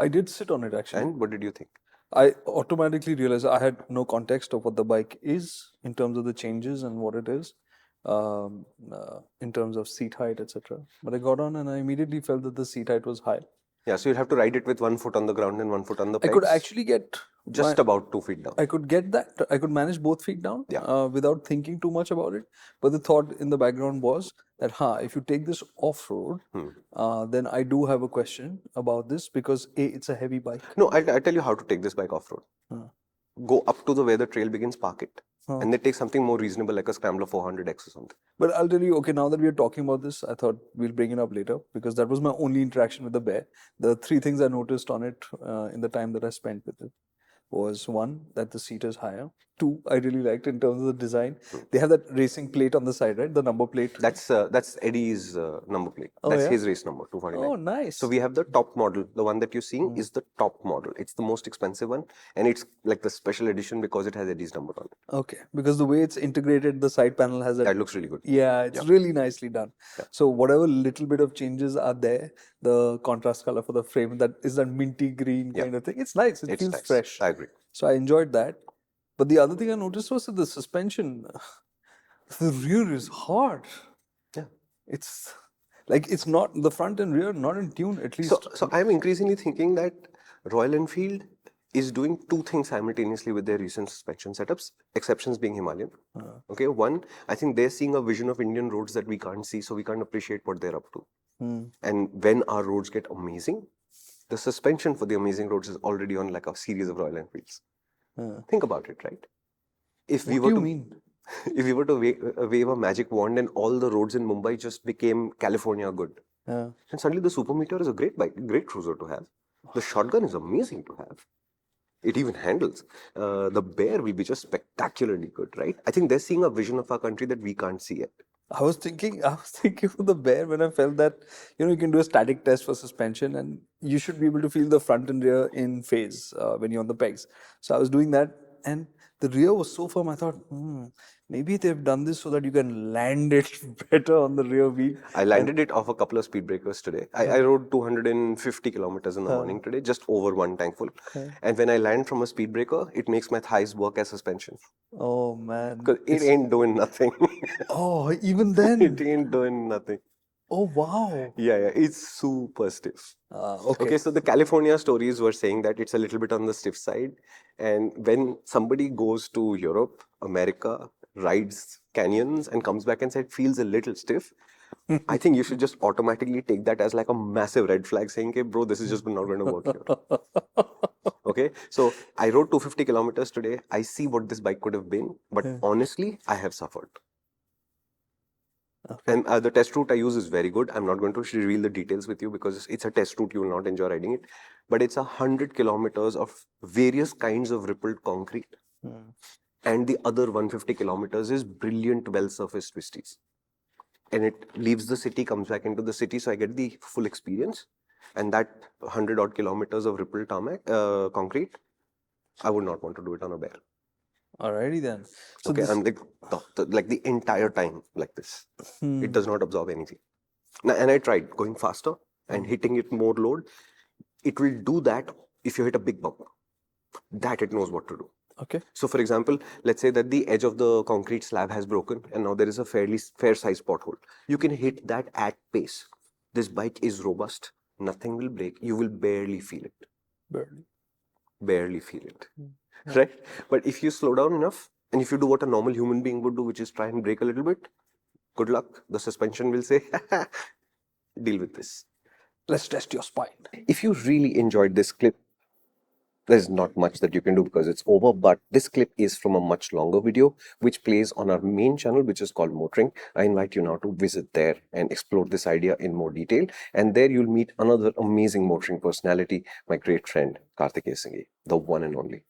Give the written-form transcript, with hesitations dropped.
I did sit on it actually. And what did you think? I automatically realized I had no context of what the bike is in terms of the changes and what it is, in terms of seat height, etc. But I got on and I immediately felt that the seat height was high. Yeah, so you'd have to ride it with 1 foot on the ground and 1 foot on the I could pegs. actually get Just about 2 feet down. I could get that. I could manage both feet down Yeah. without thinking too much about it. But the thought in the background was that, if you take this off-road, then I do have a question about this because A, it's a heavy bike. No, I'll tell you how to take this bike off-road. Go up to where the trail begins, park it. And then take something more reasonable like a Scrambler 400X or something. But I'll tell you, okay, now that we're talking about this, I thought we'll bring it up later because that was my only interaction with the Bear. The 3 things I noticed on it in the time that I spent with it was 1, that the seat is higher. 2, I really liked in terms of the design. They have that racing plate on the side, right? The number plate. That's Eddie's number plate. That's his race number, 249. Oh, nice. So we have the top model. The one that you're seeing is the top model. It's the most expensive one, and it's like the special edition because it has Eddie's number on it. Okay, because the way it's integrated, the side panel has that looks really good. Yeah, it's really nicely done. So whatever little bit of changes are there, the contrast color for the frame, that is that minty green kind of thing. It's nice. It feels fresh. I agree. So I enjoyed that. But the other thing I noticed was that the suspension, the rear is hard. Yeah. It's like it's not, the front and rear not in tune, at least. So I'm increasingly thinking that Royal Enfield is doing 2 things simultaneously with their recent suspension setups, exceptions being Himalayan. Okay, 1, I think they're seeing a vision of Indian roads that we can't see, so we can't appreciate what they're up to. And when our roads get amazing, the suspension for the amazing roads is already on like a series of Royal Enfields. Think about it, right? If we What do you mean? If we were to wave a magic wand and all the roads in Mumbai just became California good, and suddenly the Super Meteor is a great bike, great cruiser to have. The Shotgun is amazing to have. It even handles. The Bear will be just spectacularly good, right? I think they're seeing a vision of our country that we can't see yet. I was thinking of the Bear when I felt that, you can do a static test for suspension and you should be able to feel the front and rear in phase when you're on the pegs. So I was doing that and the rear was so firm. I thought, maybe they've done this so that you can land it better on the rear wheel. I landed it off a couple of speed breakers today. I rode 250 kilometers in the morning today, just over 1 tank full. And when I land from a speed breaker, it makes my thighs work as suspension. Oh man. Because it ain't doing nothing. Oh, even then? It ain't doing nothing. Oh, wow. Yeah, it's super stiff. Okay, so the California stories were saying that it's a little bit on the stiff side. And when somebody goes to Europe, America, rides canyons and comes back and said it feels a little stiff, I think you should just automatically take that as like a massive red flag saying, okay, bro, this is just not going to work here. Okay, so I rode 250 kilometers today. I see what this bike could have been, but honestly, I have suffered. Okay. And the test route I use is very good. I'm not going to reveal the details with you because it's a test route. You will not enjoy riding it. But it's 100 kilometers of various kinds of rippled concrete. And the other 150 kilometers is brilliant well-surfaced twisties. And it leaves the city, comes back into the city. So I get the full experience. And that 100 odd kilometers of rippled tarmac, concrete, I would not want to do it on a Bear. Alrighty then. So okay, I'm like the entire time like this. It does not absorb anything. Now, and I tried going faster and hitting it more load. It will do that if you hit a big bump. That it knows what to do. Okay. So for example, let's say that the edge of the concrete slab has broken and now there is a fair sized pothole. You can hit that at pace. This bike is robust. Nothing will break. You will barely feel it. Barely feel it. Right? But if you slow down enough and if you do what a normal human being would do, which is try and brake a little bit, good luck. The suspension will say, deal with this. Let's test your spine. If you really enjoyed this clip, there's not much that you can do because it's over, but this clip is from a much longer video which plays on our main channel, which is called MotorInc. I invite you now to visit there and explore this idea in more detail. And there you'll meet another amazing MotorInc personality, my great friend, Karthikeya Singhi, the one and only.